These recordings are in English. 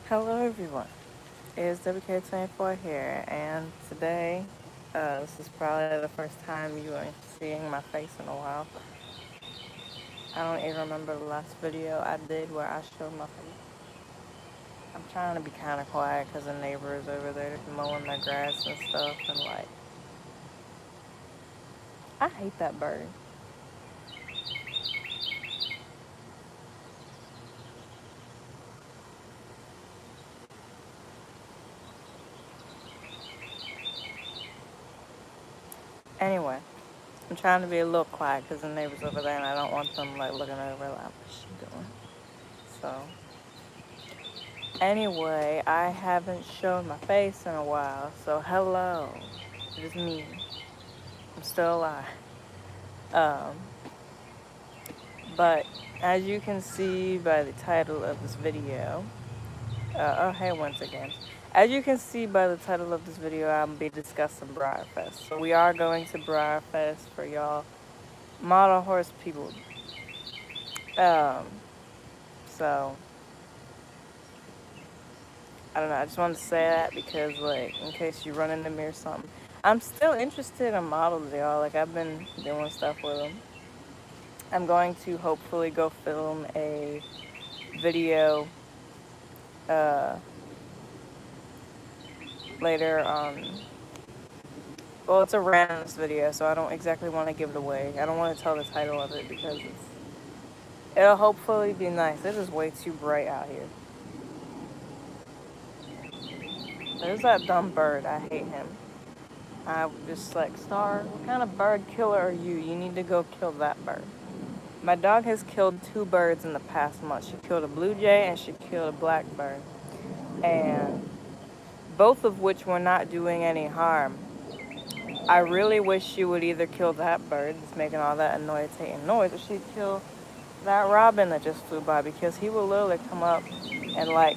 Hello everyone, it's WK24 here, and today, this is probably the first time you are seeing my face in a while. I don't even remember the last video I did where I showed my face. I'm trying to be kind of quiet because the neighbor is over there mowing their grass and stuff, and like, I hate that bird. Anyway, I'm trying to be a little quiet because the neighbor's over there and I don't want them like looking over like, what's she doing? So, anyway, I haven't shown my face in a while, so hello. It is me. I'm still alive. Um, but as you can see by the title of this video, oh hey, once again. As you can see by the title of this video, I'm gonna be discussing BreyerFest. So we are going to BreyerFest for y'all model horse people. Um, so I don't know. I just wanted to say that because, like, in case you run into me or something, I'm still interested in models, y'all. Like, I've been doing stuff with them. I'm going to hopefully go film a video uh, later on. Well, it's a randoms video, so I don't exactly want to give it away. I don't want to tell the title of it because it'll hopefully be nice. It is way too bright out here. There's that dumb bird. I hate him. I just like, Star, what kind of bird killer are you? You need to go kill that bird. My dog has killed 2 birds in the past month. She killed a blue jay and she killed a blackbird. And both of which were not doing any harm. I really wish she would either kill that bird that's making all that annoying noise, or she'd kill that robin that just flew by, because he will literally come up and like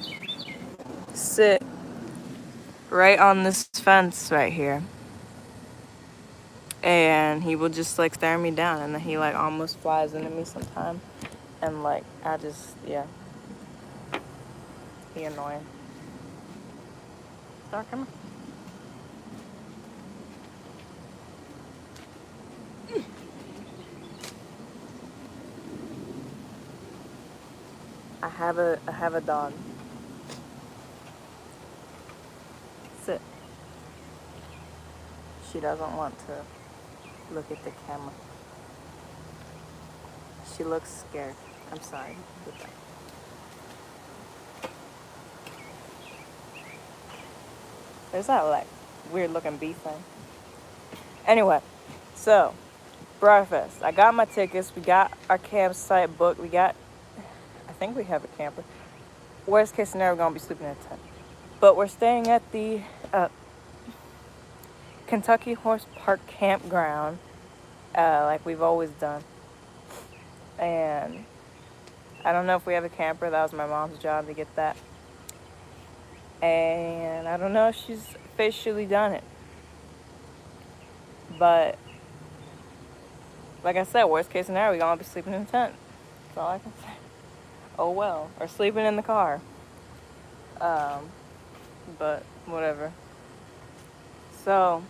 sit right on this fence right here. And he will just like stare me down, and then he like almost flies into me sometime. And like, I just, yeah. He annoying. Star, come on. I have a dog. Sit. She doesn't want to look at the camera. She looks scared. I'm sorry. There's that like weird looking bee thing. Anyway, so BreyerFest. I got my tickets. We got our campsite booked. I think we have a camper. Worst case scenario, we're gonna be sleeping in a tent. But we're staying at the Kentucky Horse Park campground, like we've always done. And I don't know if we have a camper. That was my mom's job to get that. And I don't know if she's officially done it. But like I said, worst case scenario, we're gonna be sleeping in a tent. That's all I can say. Oh well. Or sleeping in the car. But whatever. So,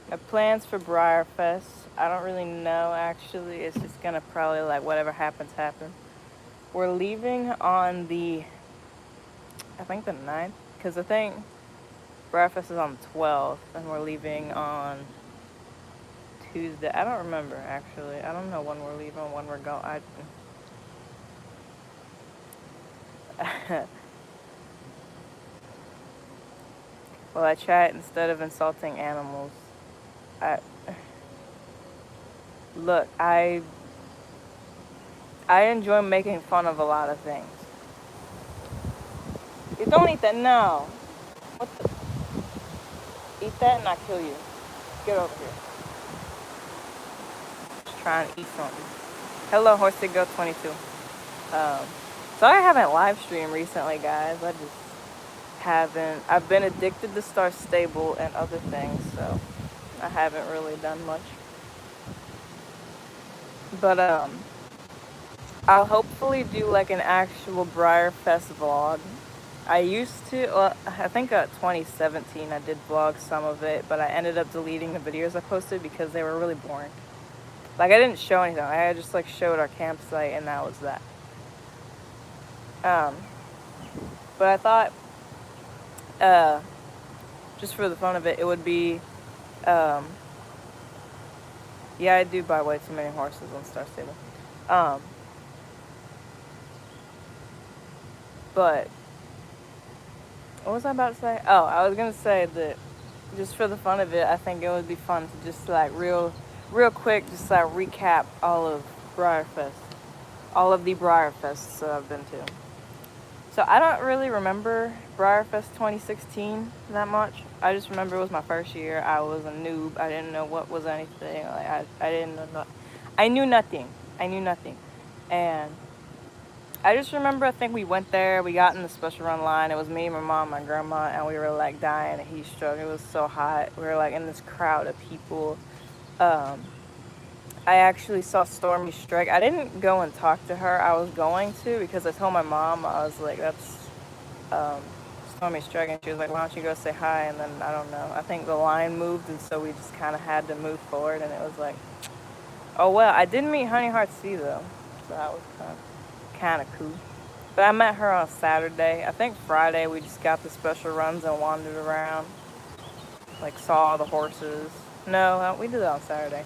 my plans for BreyerFest, I don't really know actually. It's just gonna probably like whatever happens, happen. We're leaving on I think the 9th. Because the thing, BreyerFest is on the 12th, and we're leaving on Tuesday. I don't remember actually. I don't know when we're leaving, when we're going. Well, I try it instead of insulting animals. I look. I enjoy making fun of a lot of things. You don't eat that. No. What the? Eat that and I kill you. Get over here. Just trying to eat something. Hello, Horsey Girl 22. So I haven't live streamed recently, guys. I just haven't. I've been addicted to Star Stable and other things, so I haven't really done much. But I'll hopefully do like an actual BreyerFest vlog I used to, well, I think 2017 I did vlog some of it, but I ended up deleting the videos I posted because they were really boring. Like, I didn't show anything. I just, like, showed our campsite, and that was that. Um, but I thought, uh, just for the fun of it, it would be, um, yeah, I do buy way too many horses on Star Stable. Um, but, what was I about to say? Oh, I was gonna say that just for the fun of it, I think it would be fun to just, like, real quick, just, like, recap all of BreyerFest. All of the BreyerFests that I've been to. So I don't really remember BreyerFest 2016 that much. I just remember it was my first year. I was a noob. I didn't know what was anything. Like I didn't know. I knew nothing. I knew nothing. And I just remember, I think we went there. We got in the special run line. It was me, my mom, my grandma, and we were like dying of heat stroke. It was so hot. We were like in this crowd of people. Um, I actually saw Stormy Strike. I didn't go and talk to her. I was going to because I told my mom, I was like, that's um, Stormy Strike. And she was like, why don't you go say hi? And then, I don't know. I think the line moved, and so we just kind of had to move forward. And it was like, oh, well. I did meet Honey Heart C, though. So that was kind of cool. But I met her on Saturday. I think Friday we just got the special runs and wandered around. Like, saw all the horses. No, we did that on Saturday.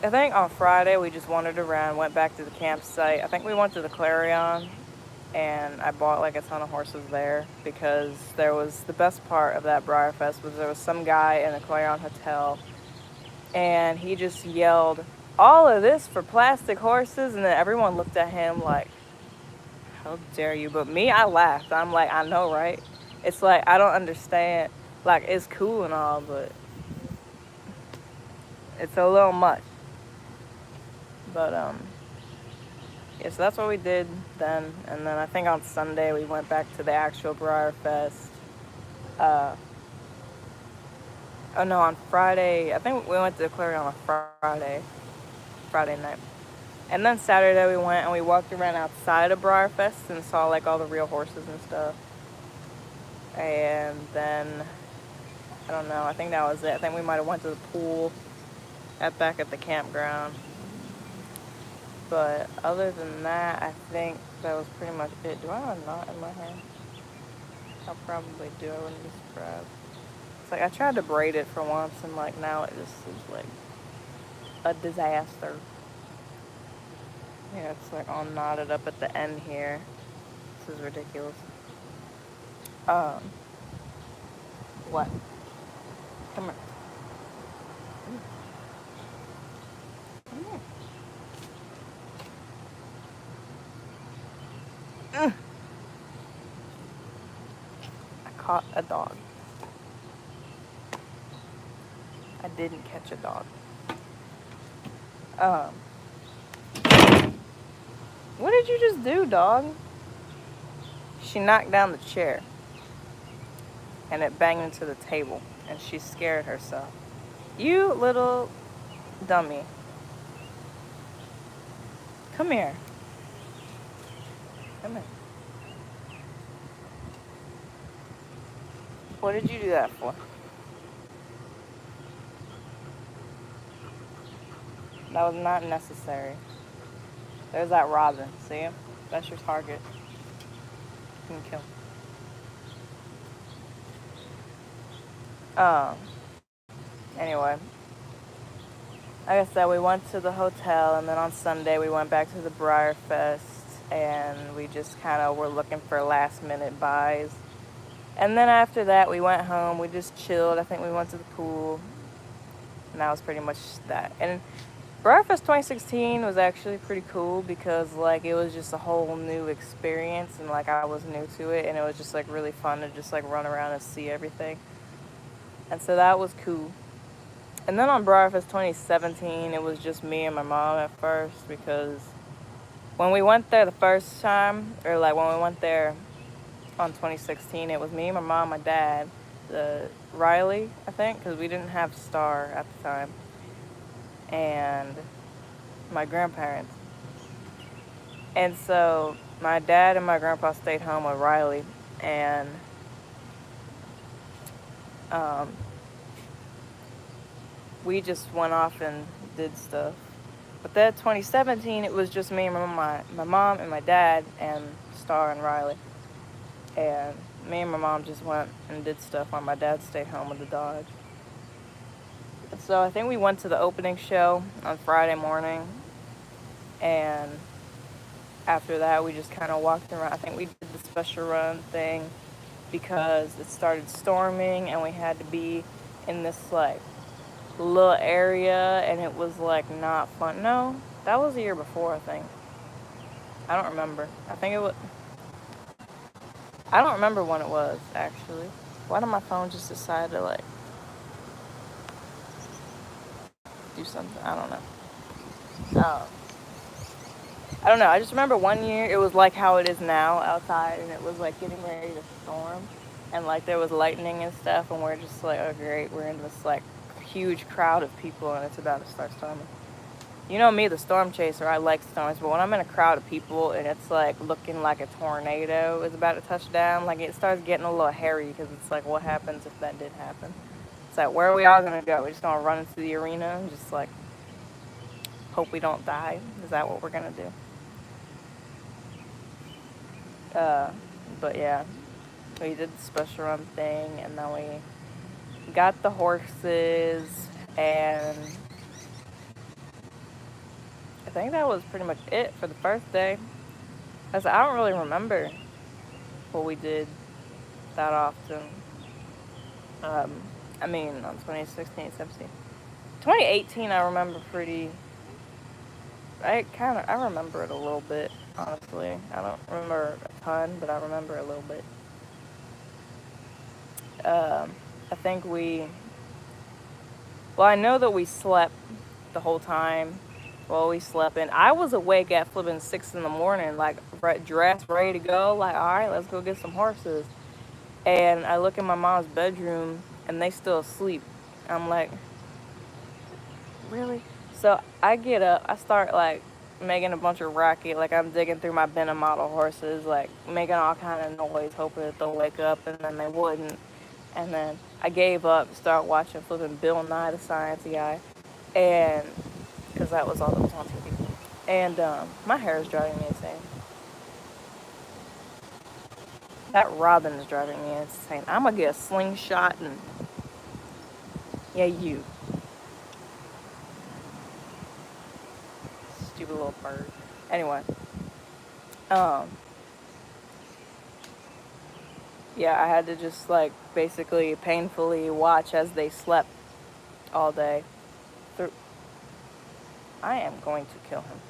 I think on Friday we just wandered around, went back to the campsite. I think we went to the Clarion, and I bought like a ton of horses there because there was the best part of that BreyerFest was there was some guy in the Clarion Hotel, and he just yelled, "All of this for plastic horses," and then everyone looked at him like, "How dare you?" But me, I laughed. I'm like, I know, right? It's like I don't understand. Like, it's cool and all, but it's a little much. But yeah, so that's what we did then. And then I think on Sunday we went back to the actual BreyerFest. Oh no, on Friday, I think we went to the Clarion on a Friday night. And then Saturday we went and we walked around outside of BreyerFest and saw like all the real horses and stuff. And then, I don't know, I think that was it. I think we might have went to the pool back at the campground. But other than that, I think that was pretty much it. Do I have a knot in my hair? I probably do. I wouldn't be surprised. It's like I tried to braid it for once, and like now it just seems like a disaster. Yeah, it's like all knotted up at the end here. This is ridiculous. Um, what? Come here. Come here. I caught a dog. I didn't catch a dog. Um, what did you just do, dog? She knocked down the chair, and it banged into the table, and she scared herself. You little dummy. Come here. Come here. What did you do that for? That was not necessary. There's that robin. See him? That's your target. You can kill him. Anyway. Like I said, we went to the hotel, and then on Sunday we went back to the BreyerFest, and we just kind of were looking for last minute buys. And then after that, we went home. We just chilled. I think we went to the pool, and that was pretty much that. And BreyerFest 2016 was actually pretty cool because like it was just a whole new experience, and like I was new to it, and it was just like really fun to just like run around and see everything. And so that was cool. And then on BreyerFest 2017, it was just me and my mom at first because when we went there the first time, or like when we went there on 2016, it was me, my mom, my dad, Riley, I think, because we didn't have Star at the time, and my grandparents. And so my dad and my grandpa stayed home with Riley, and we just went off and did stuff. But then 2017, it was just me and my mom and my dad and Star and Riley. And me and my mom just went and did stuff while my dad stayed home with the dog. So I think we went to the opening show on Friday morning. And after that, we just kind of walked around. I think we did the special run thing because it started storming and we had to be in this like little area and it was like not fun. No, that was the year before, I think. I don't remember. I don't remember when it was, actually. Why did my phone just decide to like do something? I don't know. I don't know. I just remember one year it was like how it is now outside, and it was like getting ready to storm, and like there was lightning and stuff, and we're just like, oh great, we're in this like huge crowd of people, and it's about to start storming. You know me, the storm chaser. I like storms, but when I'm in a crowd of people and it's like looking like a tornado is about to touch down, like it starts getting a little hairy because it's like, what happens if that did happen? It's like, where are we all gonna go? We're just gonna run into the arena and just like hope we don't die. Is that what we're gonna do? But yeah, we did the special run thing, and then we got the horses, and I think that was pretty much it for the first day. I don't really remember what we did that often. I mean, on 2016, 17. 2018, I remember I remember it a little bit, honestly. I don't remember a ton, but I remember a little bit. I think I know that we slept the whole time. Well, we slept in. I was awake at flipping 6 in the morning, like dressed, ready to go. Like, all right, let's go get some horses. And I look in my mom's bedroom, and they still asleep. I'm like, really? So I get up, I start like making a bunch of racket, like I'm digging through my bin of model horses, like making all kind of noise, hoping that they'll wake up, and then they wouldn't. And then I gave up, started watching flipping Bill Nye the Science Guy, and because that was all that was on TV. And my hair is driving me insane. That robin is driving me insane. I'm gonna get a slingshot and yeah, you stupid little bird. Anyway, yeah, I had to just like basically painfully watch as they slept all day. I am going to kill him.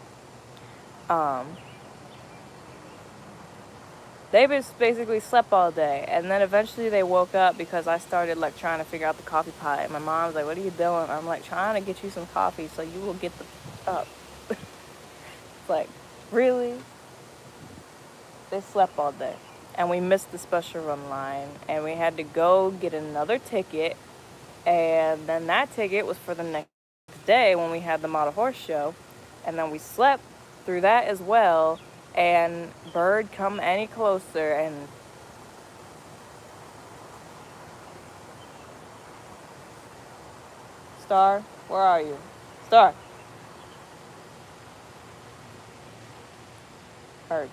They just basically slept all day, and then eventually they woke up because I started like trying to figure out the coffee pot, and my mom was like, "What are you doing?" I'm like, "Trying to get you some coffee so you will get the up." It's like, really? They slept all day, and we missed the special run line, and we had to go get another ticket, and then that ticket was for the next day when we had the model horse show, and then we slept through that as well. And bird come any closer, and Star, where are you? Star. Bird.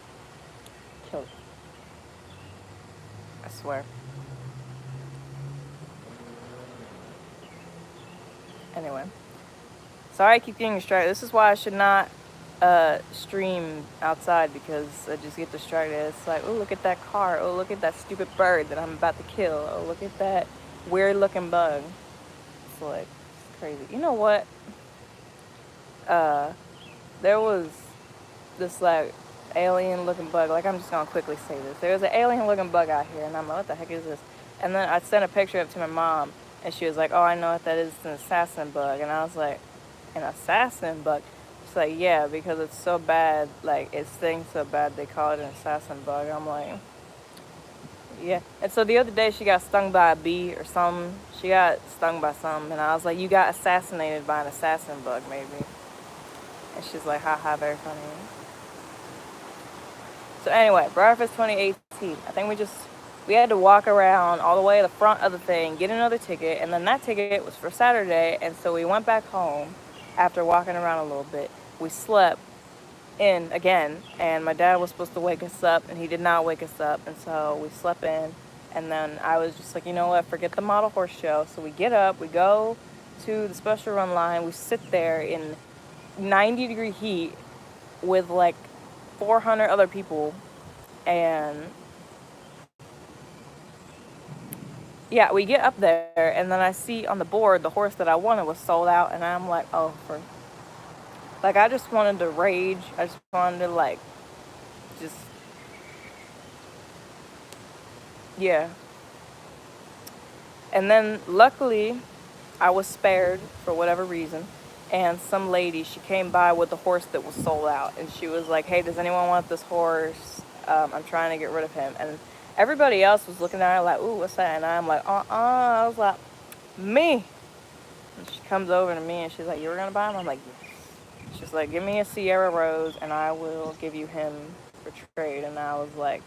Killed. I swear. Anyway. Sorry I keep getting distracted. This is why I should not stream outside, because I just get distracted. It's like, oh, look at that car. Oh, look at that stupid bird that I'm about to kill. Oh, look at that weird looking bug. It's like, it's crazy. You know what? There was this like alien looking bug. Like, I'm just gonna quickly say this. There was an alien looking bug out here, and I'm like, what the heck is this? And then I sent a picture of it to my mom, and she was like, oh, I know what that is. It's an assassin bug. And I was like, an assassin bug? It's like, yeah, because it's so bad, like, it stings so bad, they call it an assassin bug. I'm like, yeah. And so the other day, she got stung by a bee or something. She got stung by something, and I was like, you got assassinated by an assassin bug, maybe. And she's like, haha, very funny. So anyway, BreyerFest 2018. I think we just We had to walk around all the way to the front of the thing, get another ticket, and then that ticket was for Saturday, and so we went back home after walking around a little bit. We slept in again, and my dad was supposed to wake us up, and he did not wake us up, and so we slept in, and then I was just like, you know what, forget the model horse show. So we get up, we go to the special run line, we sit there in 90-degree heat with like 400 other people, and yeah, we get up there, and then I see on the board the horse that I wanted was sold out, and I'm like, oh, like, I just wanted to rage. I just wanted to, like, just, yeah. And then, luckily, I was spared for whatever reason, and some lady, she came by with a horse that was sold out, and she was like, hey, does anyone want this horse? I'm trying to get rid of him. And everybody else was looking at her like, ooh, what's that? And I'm like, I was like, me. And she comes over to me, and she's like, you were going to buy him? I'm like, yes. She's like, give me a Sierra Rose, and I will give you him for trade. And I was like,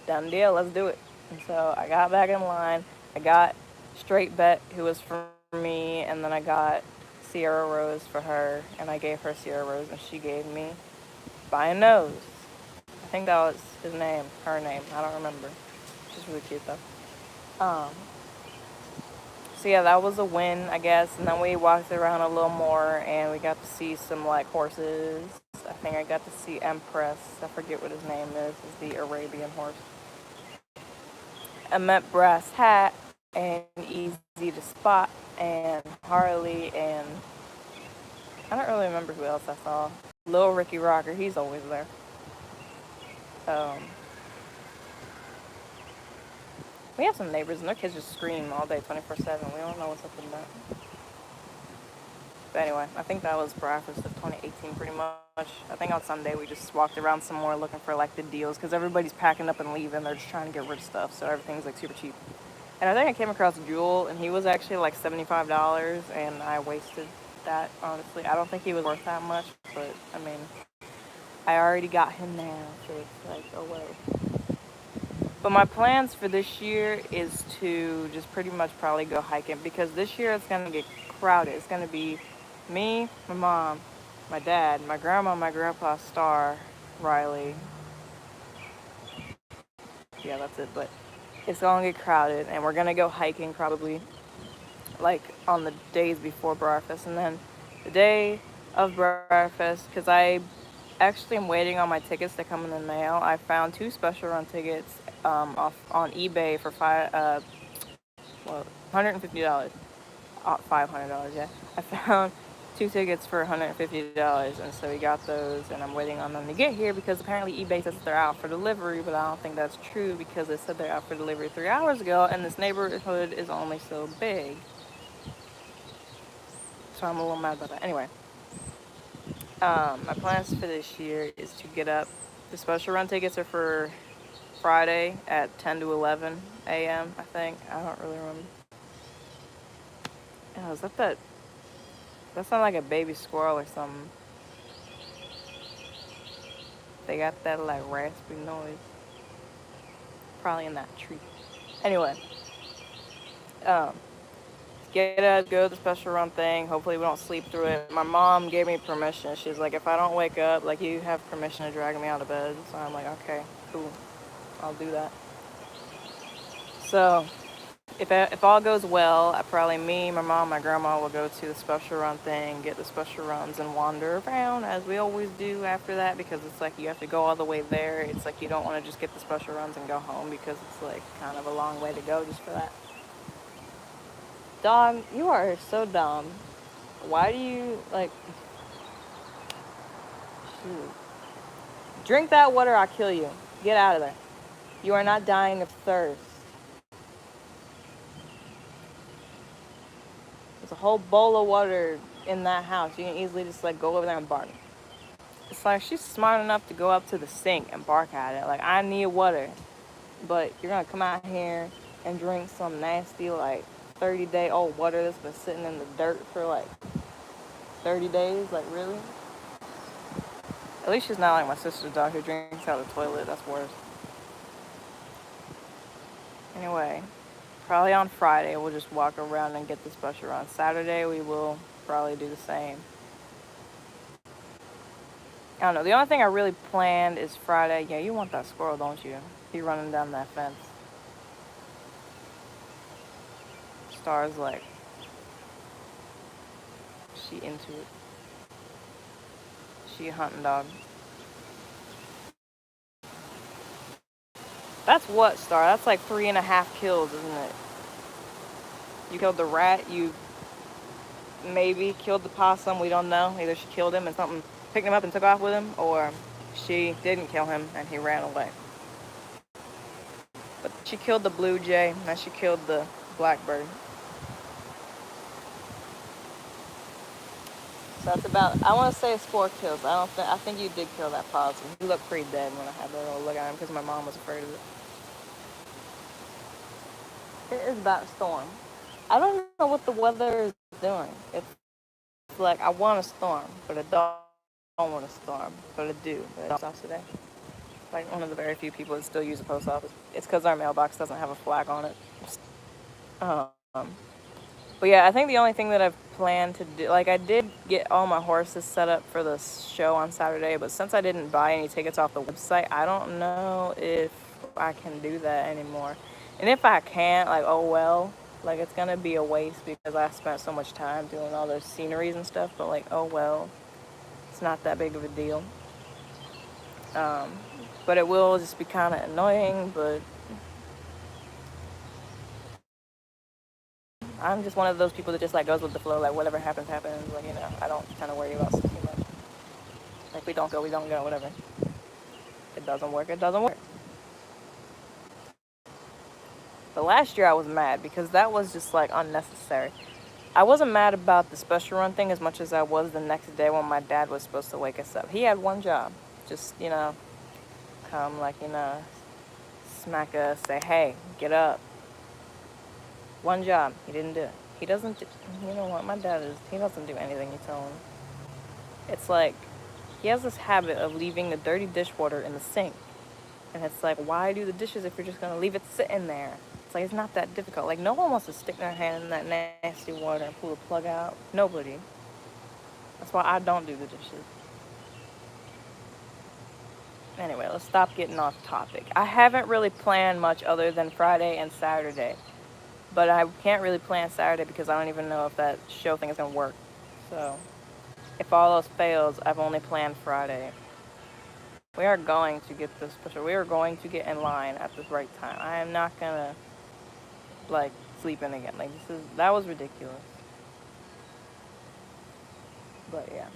done deal, let's do it. And so I got back in line. I got Straight Bet, who was for me, and then I got Sierra Rose for her, and I gave her Sierra Rose, and she gave me By a Nose. I think that was his name, her name, I don't remember. She's really cute though. So yeah, that was a win, I guess. And then we walked around a little more, and we got to see some like horses. I think I got to see Empress. I forget what his name is. It's the Arabian horse. I met Brass Hat and Easy to Spot and Harley, and I don't really remember who else I saw. Lil Ricky Rocker, he's always there. We have some neighbors, and their kids just scream all day, 24/7. We don't know what's up with that. But anyway, I think that was BreyerFest of 2018 pretty much. I think on Sunday we just walked around some more looking for like the deals, because everybody's packing up and leaving. They're just trying to get rid of stuff, so everything's like super cheap. And I think I came across Jewel, and he was actually like $75, and I wasted that, honestly. I don't think he was worth that much, but I mean, I already got him now, so it's like, oh well. But my plans for this year is to just pretty much probably go hiking, because this year it's going to get crowded. It's going to be me, my mom, my dad, my grandma, my grandpa, Star, Riley. Yeah, that's it. But it's going to get crowded, and we're going to go hiking probably like on the days before BreyerFest. And then the day of BreyerFest, because I actually am waiting on my tickets to come in the mail. I found 2 special run tickets off on eBay for $150. $500, yeah. I found 2 tickets for $150, and so we got those, and I'm waiting on them to get here, because apparently eBay says they're out for delivery, but I don't think that's true, because it said they're out for delivery 3 hours ago, and this neighborhood is only so big. So I'm a little mad about that. Anyway, my plans for this year is to get up. The special run tickets are for Friday at 10 to 11 a.m., I think. I don't really remember. Oh, is that that? That sounds like a baby squirrel or something. They got that like raspy noise. Probably in that tree. Anyway, get up, go to the special run thing. Hopefully we don't sleep through it. My mom gave me permission. She's like, if I don't wake up, like, you have permission to drag me out of bed. So I'm like, okay, cool, I'll do that. So if all goes well, probably me, my mom, my grandma will go to the special run thing, get the special runs, and wander around as we always do after that, because it's like you have to go all the way there. It's like you don't want to just get the special runs and go home, because it's like kind of a long way to go just for that. Dog, you are so dumb. Why do you, like... Shoot. Drink that water, I'll kill you. Get out of there. You are not dying of thirst. There's a whole bowl of water in that house. You can easily just, like, go over there and bark. It's like she's smart enough to go up to the sink and bark at it. Like, I need water. But you're going to come out here and drink some nasty, like, 30-day-old water that's been sitting in the dirt for, like, 30 days? Like, really? At least she's not like my sister's dog who drinks out of the toilet. That's worse. Anyway, probably on Friday we'll just walk around and get the special run. Saturday we will probably do the same. I don't know. The only thing I really planned is Friday. Yeah, you want that squirrel, don't you? He running down that fence. Star's like, she into it. She a hunting dog. That's what, Star? That's like 3.5 kills, isn't it? You killed the rat. You maybe killed the possum. We don't know. Either she killed him and something picked him up and took off with him, or she didn't kill him and he ran away. But she killed the blue jay and she killed the blackbird. So that's about, I want to say it's 4 kills. I think you did kill that possum. He looked pretty dead when I had a little look at him because my mom was afraid of it. It is about a storm. I don't know what the weather is doing. It's like I want a storm, but I don't want a storm, but I do. But it's off today. Like one of the very few people that still use the post office. It's because our mailbox doesn't have a flag on it. Um, but yeah, I think the only thing that I've planned to do, like I did get all my horses set up for the show on Saturday, but since I didn't buy any tickets off the website, I don't know if I can do that anymore. And if I can't, like, oh well, like it's gonna be a waste because I spent so much time doing all those sceneries and stuff, but like, oh well, it's not that big of a deal. But it will just be kind of annoying, but I'm just one of those people that just like goes with the flow, like whatever happens, happens. Like, you know, I don't kind of worry about stuff too much. Like, we don't go, whatever. It doesn't work, it doesn't work. But last year I was mad because that was just like unnecessary. I wasn't mad about the special run thing as much as I was the next day when my dad was supposed to wake us up. He had one job, just, you know, come like, you know, smack us, say, hey, get up. One job. He didn't do it. He doesn't do, you know what, my dad is, he doesn't do anything you tell him. It's like, he has this habit of leaving the dirty dishwater in the sink. And it's like, why do the dishes if you're just going to leave it sitting there? It's like, it's not that difficult. Like, no one wants to stick their hand in that nasty water and pull the plug out. Nobody. That's why I don't do the dishes. Anyway, let's stop getting off topic. I haven't really planned much other than Friday and Saturday. But I can't really plan Saturday because I don't even know if that show thing is going to work. So, if all else fails, I've only planned Friday. We are going to get this special. We are going to get in line at the right time. I am not going to, like, sleep in again. Like, that was ridiculous. But, yeah.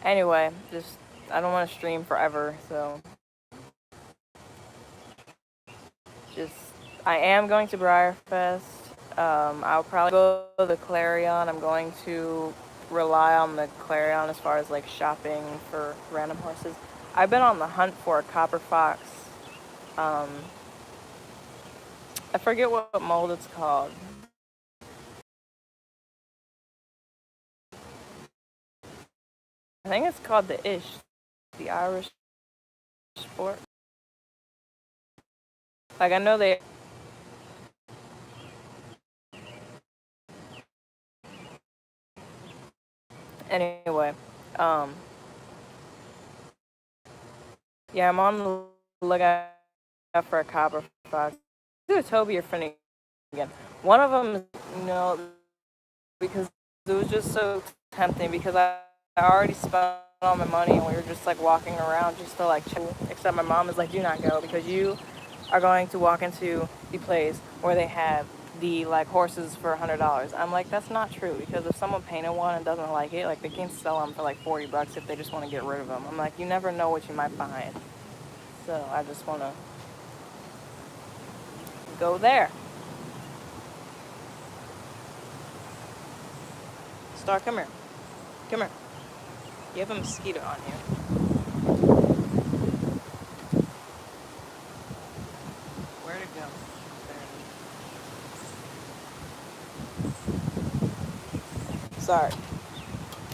Anyway, just, I don't want to stream forever, so. Just, I am going to BreyerFest. I'll probably go to the Clarion. I'm going to rely on the Clarion as far as like shopping for random horses. I've been on the hunt for a copper fox. I forget what mold it's called. I think it's called the Ish, the Irish sport. Like I know they. Anyway, yeah, I'm on the lookout for a copper fox. Either Toby or Finnegan. One of them, you know, because it was just so tempting because I already spent all my money and we were just like walking around just to like chill. Except my mom is like, do not go because you are going to walk into the place where they have the like horses for $100. I'm like, that's not true because if someone painted one and doesn't like it, like they can sell them for like $40 if they just want to get rid of them. I'm like, you never know what you might find. So I just want to go there. Star, come here. Come here. You have a mosquito on you. Where'd it go? There. Sorry.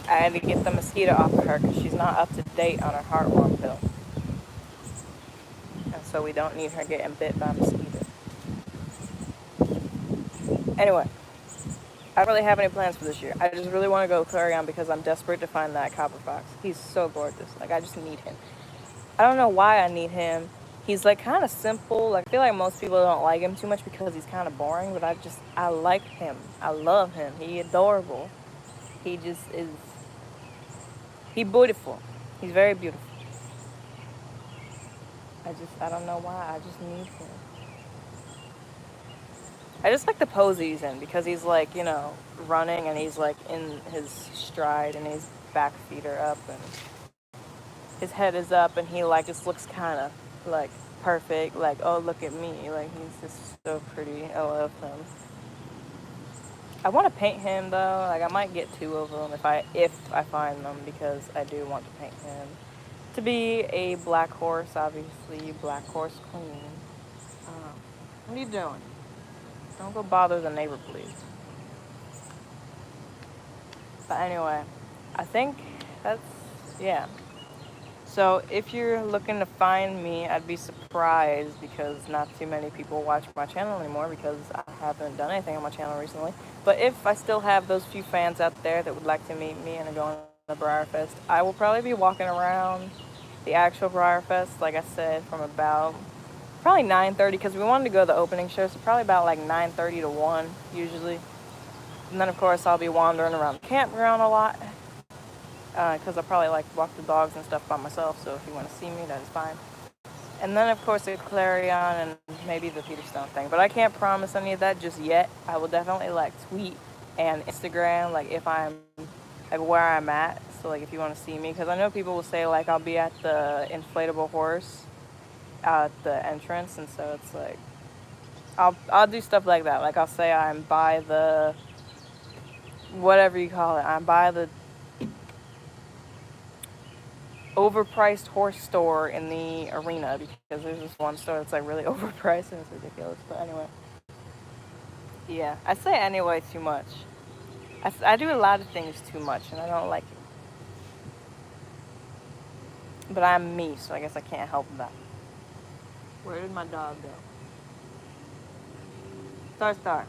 I had to get the mosquito off of her because she's not up to date on her heartworm pill. And so we don't need her getting bit by mosquitoes. Anyway, I don't really have any plans for this year. I just really want to go to Clarion because I'm desperate to find that copper fox. He's so gorgeous. Like, I just need him. I don't know why I need him. He's like kind of simple. Like, I feel like most people don't like him too much because he's kind of boring, but I like him. I love him. He adorable. He just is, he beautiful. He's very beautiful. I don't know why. I just need him. I just like the pose he's in because he's like, running and he's like in his stride and his back feet are up and his head is up and he like just looks kind of like perfect. Like, oh, look at me. Like, he's just so pretty. I love him. I want to paint him though. Like, I might get 2 of them if I find them because I do want to paint him to be a black horse, obviously, black horse queen. What are you doing? Don't go bother the neighbor, please. But anyway, I think that's, yeah. So if you're looking to find me, I'd be surprised because not too many people watch my channel anymore because I haven't done anything on my channel recently. But if I still have those few fans out there that would like to meet me and go on the BreyerFest, I will probably be walking around the actual BreyerFest, like I said, from about probably 9:30 because we wanted to go to the opening show, so probably about like 9:30 to 1 usually. And then of course I'll be wandering around the campground a lot because I probably like to walk the dogs and stuff by myself, so if you want to see me, that is fine. And then of course the Clarion and maybe the Peterstone thing, but I can't promise any of that just yet. I will definitely like tweet and Instagram like if I'm like where I'm at, so like if you want to see me, because I know people will say like I'll be at the inflatable horse at the entrance, and so it's like I'll do stuff like that. Like I'll say I'm by the whatever you call it. I'm by the overpriced horse store in the arena because there's this one store that's like really overpriced and it's ridiculous. But anyway, yeah, I say anyway too much. I do a lot of things too much and I don't like it. But I'm me, so I guess I can't help that. Where did my dog go? Star.